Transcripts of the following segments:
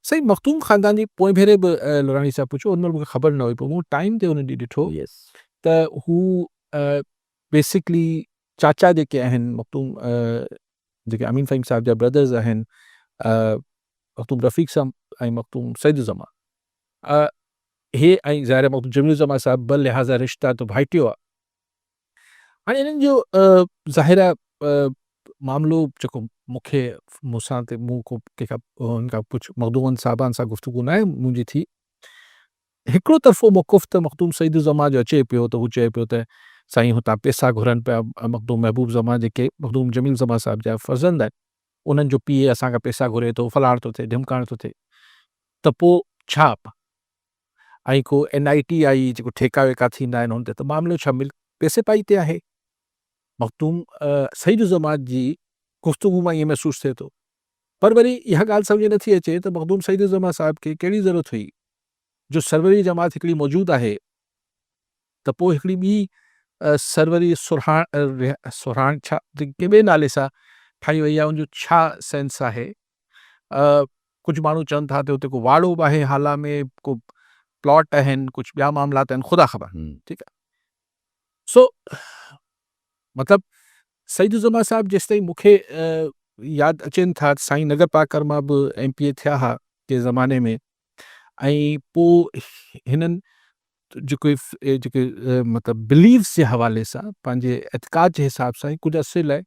साईं मखदूम ख़ानदान जी पोइ भेरे बि लोराणी साहिब पुछो, उन महिल मूंखे ख़बर न हुई, पोइ मूं टाइम ते उन ॾींहुं ॾिठो यस त हू बेसिकली चाचा जेके आहिनि मखदूम जेके अमीन फ़हीम साहिब जा ब्रदर्स आहिनि, मखदूम रफ़ीक साहब ऐं मखदूम सईदुज़मा, हे ऐं ज़ाहिर मखदूम जमीलुज़्ज़मा साहिब ॿ लिहाज़ा रिश्ता त भाइटियो आहे। हाणे इन्हनि जो ज़ाहिर आहे मामिलो जेको मूंखे मूंसां ते मूं को कंहिंखां हुन खां मखदूमनि साहिबान सां गुफ़्तगू न आहे मुंहिंजी थी। हिकिड़ो तरफ़ो मौक़ुफ़ त मखदूम सईदुज़मा जो अचे पियो त हू चए पियो त साईं हुतां पैसा घुरनि पिया मखदूम महबूब ज़मा जेके मखदूम जमील ज़मा साहिब जा फ़र्ज़ंद आहिनि, उन्हनि जो पीउ असांखां पैसा घुरे थो, फलाण थो थिए, ढिमकाइण थो थिए, त पोइ छा? ऐं को NITI जेको ठेका वेका थींदा आहिनि हुन ते, त मामिलो छा पैसे पाई ते आहे? मखदूम सईदुज़मा जी गुफ़्तगू मां ईअं महसूसु थिए थो। पर वरी इहा ॻाल्हि सम्झ नथी अचे त मखदूम सईदुज़मा साहिब खे कहिड़ी ज़रूरत हुई जो सरवरी जमात हिकिड़ी मौजूदु आहे, त पोइ हिकिड़ी ॿी सरवरी सुरहाण छा कंहिं ॿिए नाले सां ठाही वई आहे, उनजो छा सेंस आहे? कुझु माण्हू चवनि था त हुते को वाड़ो बि आहे हाला में, को प्लॉट आहिनि, कुझु ॿिया मामलात आहिनि, ख़ुदा ख़बर। ठीकु आहे। सो मतिलबु सईदुज़मा साहिब जेसिताईं मूंखे यादि अचनि था त साईं नगर पाकर मां बि MPA थिया हुआ कंहिं ज़माने में, ऐं पोइ हिननि जेके मतिलबु बिलीव्स जे हवाले सां पंहिंजे एतिक़ाद जे हिसाब सां कुझु अरसे लाइ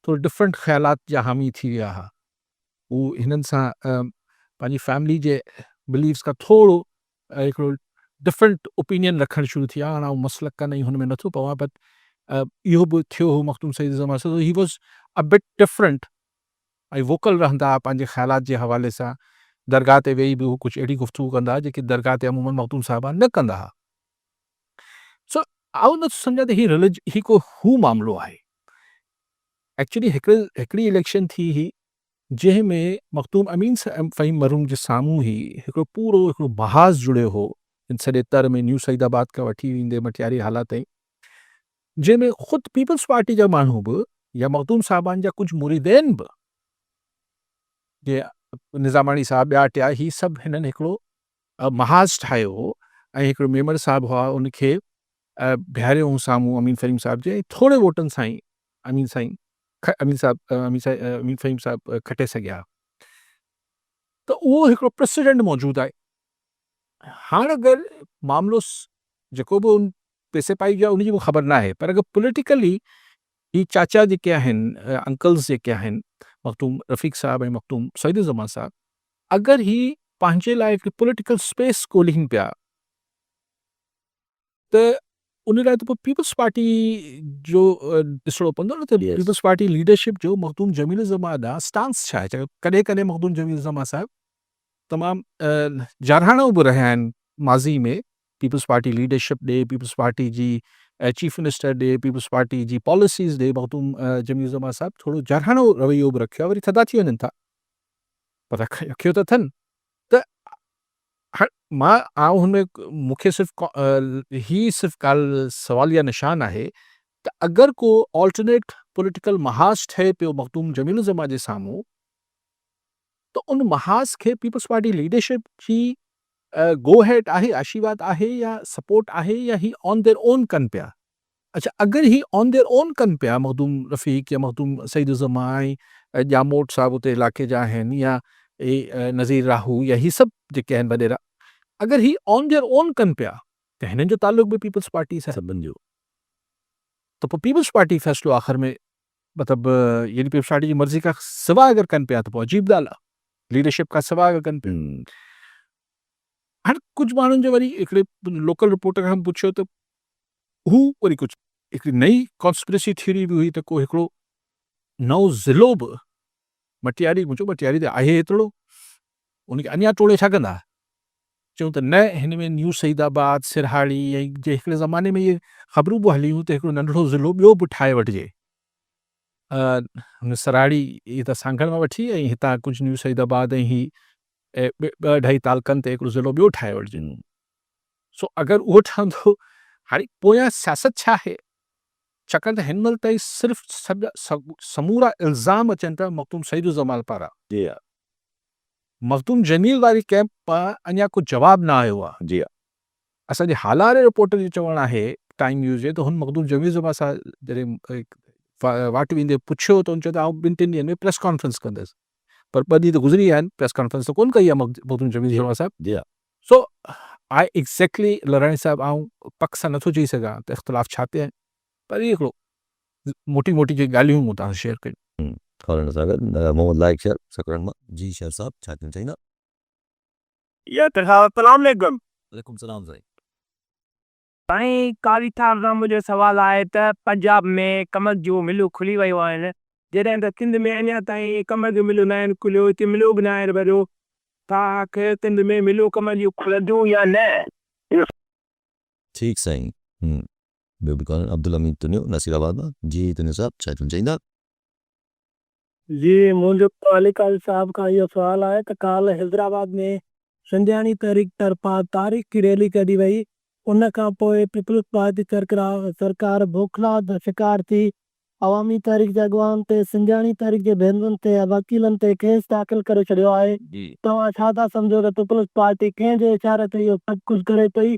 थोरो डिफरेंट ख़्यालात जा हामी थी विया हुआ। हू हिननि सां पंहिंजी फैमिली जे बिलीव्स खां थोरो हिकिड़ो डिफरेंट ओपिनियन रखणु शुरू थी विया। हाणे आउं मसलक कान हुन में नथो पवां, बट इहो बि थियो हो मखदूम सईदुज़मा सां, he was a bit different ऐं वोकल रहंदा हुआ पंहिंजे ख़्यालात जे हवाले सां। दरगाह ते वेही बि हू कुझु अहिड़ी गुफ़्तगू कंदा हुआ जेकी दरगाह ते अमूमन मखदूम साहिबान न कंदा हुआ। सो आउं नथो सम्झां त ही को हू मामिलो आहे। एक्चुअली हिकिड़ी इलेक्शन थी ही जंहिं में मखदूम अमीन फ़हीम मरहूम जे साम्हूं ई हिकिड़ो महाज़ जुड़ियो हो इन सॼे तर में, न्यू सईदाबाद खां वठी ईंदे मटियारी हालात ताईं, जंहिंमें ख़ुदि पीपल्स पार्टी जा माण्हू बि या मखदूम साहिबान जा कुझु मुरीदेन बि, जीअं निज़ामाणी साहिब ॿिया टिया, ही सभु हिननि हिकिड़ो महाज़ ठाहियो हो ऐं हिकिड़ो मेंबर साहिबु हुआ, उनखे बीहारियो हुओ साम्हूं अमीन फ़हीम साहिब जे, थोरे वोटनि सां ई अमीन फ़हीम साहिब खटे सघिया। त उहो हिकिड़ो प्रेसिडेंट मौजूदु आहे। हाणे अगरि मामिलो जेको बि उन पैसे पाई जो आहे उनजी मूंखे ख़बर न आहे, पर अगरि पॉलिटिकली ही चाचा जेके आहिनि, अंकल्स जेके आहिनि, मखदूम रफ़ीक साहिब ऐं मखदूम सईदुज़मा साहिब, अगरि ही पंहिंजे लाइ हिकिड़ी पॉलिटिकल स्पेस ॻोल्हीनि पिया, त उन लाइ त पोइ पीपल्स पार्टी जो ॾिसणो पवंदो न, त यस पीपल्स पार्टी लीडरशिप जो मखदूम जमीलुज़मा ॾांहुं स्टांस छा आहे। कॾहिं कॾहिं मखदूम जमीलुज़मा साहिब तमामु जारहाणो बि रहिया आहिनि माज़ी में, पीपल्स पार्टी लीडरशिप ॾे, पीपल्स पार्टी जी चीफ मिनिस्टर ॾे, पीपल्स पार्टी जी पॉलिसीज़ ॾे, मखदूम जमीलुज़मा साहिब थोरो जारहाणो रवैयो बि रखियो आहे, वरी थधा थी वञनि था, पर रखियो त अथनि। त मां आउं हुन मूंखे सिर्फ़ु ॻाल्हि सवाल या निशान आहे त अगरि को ऑल्टरनेट पॉलिटिकल महाज़ ठहे पियो मखदूम जमीलुज़मा जे साम्हूं, त उन महाज़ खे पीपल्स पार्टी लीडरशिप जी गो हेड आहे, आशीर्वाद आहे या सपोर्ट आहे, या ही ऑन देयर ओन कनि पिया। अच्छा, अगरि ही ऑन देयर ओन कनि पिया, मखदूम रफ़ीक या मखदूम सईदुज़मा ऐं ॼामोट साहिब उते इलाइक़े जा आहिनि, या नज़ीर राहू या ही सभु जेके आहिनि वॾेरा, अगरि ही ऑन देयर ओन कनि पिया, त हिननि जो तालुक बि पीपल्स पार्टी सां, सभिनि जो। त पोइ पीपल्स पार्टी फ़ैसिलो आख़िर में मतिलबु यानी पीपल्स पार्टी जी मर्ज़ी खां सवाइ अगरि कनि पिया त पोइ अजीब ॻाल्हि आहे, लीडरशिप खां सवाइ अगरि कनि पिया। हाणे कुझु माण्हुनि जो वरी हिकिड़े लोकल रिपोर्टर खां पुछियो त हू वरी कुझु हिकिड़ी नई कॉन्स्पिरेसी थ्योरी बि हुई त को हिकिड़ो नओं ज़िलो बि मटियारी, मटियारी त आहे एतिरो, उनखे अञा टोड़े छा कंदा? चयूं त न, हिन में न्यू सईदाबाद, सिरहाड़ी ऐं जे हिकिड़े ज़माने में इहे ख़बरूं बि हलियूं त हिकिड़ो नंढिड़ो ज़िलो ॿियो बि ठाहे वठिजे। हुन सिरहाड़ी इहे त सांगड़ मां वठी, ऐं हितां कुझु न्यू सईदाबाद ऐं ही ॿ अढाई तालकनि ते हिकिड़ो ज़िलो ॿियो ठाहे वठिजे। सो अगरि उहो ठहंदो, हाणे पोयां सियासत छा आहे? छाकाणि त हिन महिल ताईं सिर्फ़ु समूरा इल्ज़ाम अचनि था मखदूम सईदुज़मा पारां। मखदूम जमील वारी कैंप मां अञा को जवाब ना आयो आहे। जी असांजे हालारे रिपोर्टर जो चवणु आहे टाइम न्यूज़ जे, त हुन मखदूम जमील सां असां जॾहिं वाटि वेंदे पुछियो त हुन चयो त आउं 2-3 ॾींहंनि में प्रेस कॉन्फ्रेंस कंदुसि, पर 2 ॾींहं त गुज़री विया आहिनि, प्रेस कॉन्फ्रेंस त कोन कई आहे मखदूम जमील साहिब। जी सो आई एग्ज़ैक्टली लराणी साहिब आउं पक सां नथो चई सघां त इख़्तिलाफ़ छा ते आहिनि, पर इहे हिकिड़ो मोटी मोटी जेकी ॻाल्हियूं मूं तव्हां सां शेयर कयूं। कॉलर सां गॾु मोहम्मद लाइक शेर सकरन मां। जी शेर साहब छा चवणु चाहींदा? या त अस्सलाम वालेकुम। वालेकुम सलाम साईं। साईं कारी थार सां मुंहिंजो सुवालु आहे त पंजाब में कमल जूं मिलूं खुली वियूं आहिनि, जॾहिं त सिंध में अञा ताईं कमल जूं मिलूं न आहिनि खुलियूं, हिते मिलूं बि न आहिनि भरियो, तव्हांखे सिंध में मिलूं कमल जूं खुलंदियूं या न? ठीकु साईं। ॿियो बि कॉलर अब्दुल हमीद तुनियो नसीराबाद मां। जी तुनियो साहब छा चवणु चाहींदा? जी मुंहिंजो अली कारी साहब खां इहो सुवालु आहे त काल्ह हैदराबाद में संजानी तहरीक तरफ़ां तारीख़ी रैली कढी वई, उन खां पोइ पीपल्स पार्टी सरकार बौखला जो शिकार थी अवामी तहरीक जे अॻवान ते संजानी तहरीक जे भेनरुनि ते वकीलनि ते केस दाख़िल करे छॾियो आहे। जी तव्हां छा था सम्झो त पीपल्स पार्टी कंहिंजे इशारे ते इहो सभु कुझु करे पई?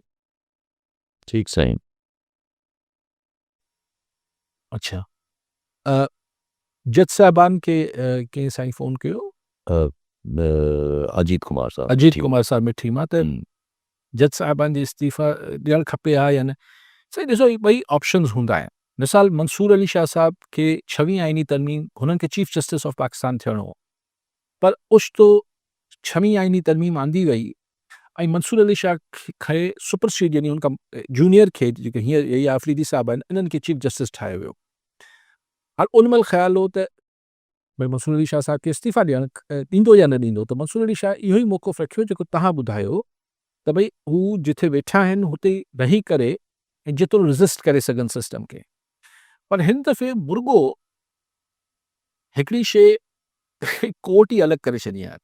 ठीकु साईं। अच्छा, जज साहिबान खे कंहिं साईं फ़ोन कयो? अजीत कुमार साहब। अजीत कुमार साहिब मिठी मां त हम्म, जज साहिबान जी इस्तीफ़ा ॾियणु खपे हा या न? साईं ॾिसो, ही ॿई ऑप्शन्स हूंदा आहिनि। मिसाल मंसूर अली शाह साहब खे 26वीं आइनी तरमीम, हुननि खे चीफ जस्टिस ऑफ पाकिस्तान थियणो हो, पर उश्तो 26वीं आइनी तरमीम आंदी वई ऐं मंसूर अली शाह खे सुपरसीड, यानी उनखां जूनियर खे, जेके हींअर ये आफ़रीदी साहब आहिनि, इन्हनि खे चीफ जस्टिस ठाहियो वियो। हाणे उन महिल ख़्यालु हो त भई मंसूर अली शाह साहब खे इस्तीफ़ा ॾींदो या न ॾींदो, त मंसूर अली शाह इहो ई मौक़िफ़ रखियो जेको तव्हां ॿुधायो, त भई हू जिथे वेठा आहिनि हुते रही करे ऐं जेतिरो रिज़िस्ट करे सघनि सिस्टम खे। पर हिन दफ़े मुर्गो हिकिड़ी शइ कोर्ट ई अलॻि करे छॾी आहे,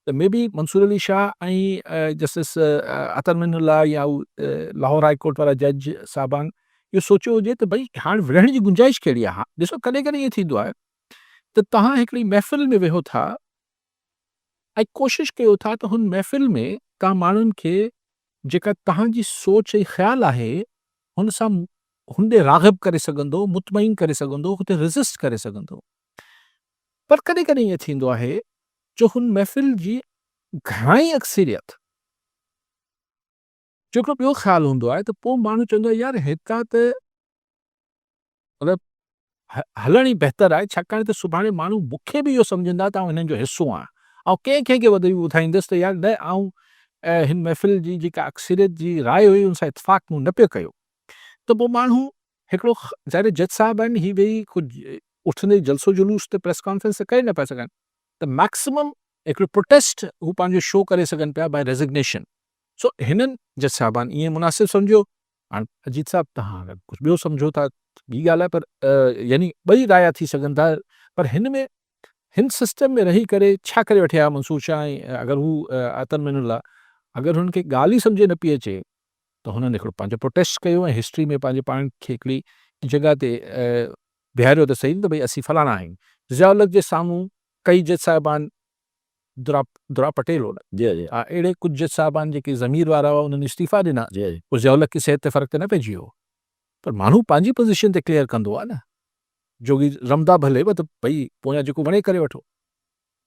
त मे बी मंसूर अली शाह ऐं जस्टिस अतर मिनल्ला या लाहौर हाई कोर्ट वारा जज साहिबान इहो सोचियो हुजे त भई हाणे विढ़ण जी गुंजाइश कहिड़ी आहे। ॾिसो, कॾहिं कॾहिं ईअं थींदो आहे त तव्हां हिकिड़ी महफ़िल में वेहो था ऐं कोशिशि कयो था त हुन महफ़िल में तव्हां माण्हुनि खे जेका तव्हांजी सोच ऐं ख़्यालु आहे हुन सां हुनॾे राग़िब करे सघंदो, मुतमइन करे सघंदो, हुते रेज़िस्ट करे सघंदो। पर कॾहिं कॾहिं ईअं थींदो आहे जो हुन महफ़िल जी घणाई अक्सरियत जो हिकिड़ो ॿियो ख़्यालु हूंदो आहे, त पोइ माण्हू चवंदो आहे यार हितां त मतिलबु हलण ई बहितर आहे, छाकाणि त सुभाणे माण्हू मूंखे बि इहो सम्झंदा त आउं हिननि जो हिसो आहियां, ऐं कंहिं कंहिंखे वधीक ॿुधाईंदुसि त यार न, आउं हिन महफ़िल जी जेका अक्सरियत जी राय हुई उन सां इतफ़ाक़ मूं न पियो कयो, त पोइ माण्हू हिकिड़ो ज़ाहिर जज साहिब आहिनि, ही वेही कुझु उथंदे जलसो जुलूस ते प्रेस कॉन्फ्रेंस त करे न पिया सघनि, त मैक्सिमम हिकिड़ो प्रोटेस्ट हू पंहिंजो शो करे सघनि पिया बाय रेज़िग्नेशन। सो हिननि जज साहिबान ईअं मुनासिबु सम्झो। हाणे अजीत साहिब तव्हां अगरि कुझु ॿियो सम्झो था ॿी ॻाल्हि आहे, पर यानी ॿई राया थी सघनि था, पर हिन में हिन सिस्टम में रही करे छा करे वठिया मंसूर शाह, ऐं अगरि हू अतर मिनल्ला अगरि हुननि खे ॻाल्हि ई सम्झ न पई अचे त हुननि हिकिड़ो पंहिंजो प्रोटेस्ट कयो ऐं हिस्ट्री में पंहिंजे पाण खे हिकिड़ी जॻह ते बीहारियो त सही, त भई असीं फलाणा आहियूं। ज़ियाउल हक़ जे साम्हूं कई जज साहिबान, दुरा पटेल हो न, जी जी अहिड़े कुझु जज साहिबान जेके ज़मीर वारा हुआ उन्हनि इस्तीफ़ा ॾिना, जी जी पोइ ज़ियाउल हक़ की सिहत ते फ़र्क़ु त न पइजी वियो, पर माण्हू पंहिंजी पोज़ीशन ते क्लियर कंदो आहे न, जोगी रमदा भले त भई पोयां जेको वणे करे वठो।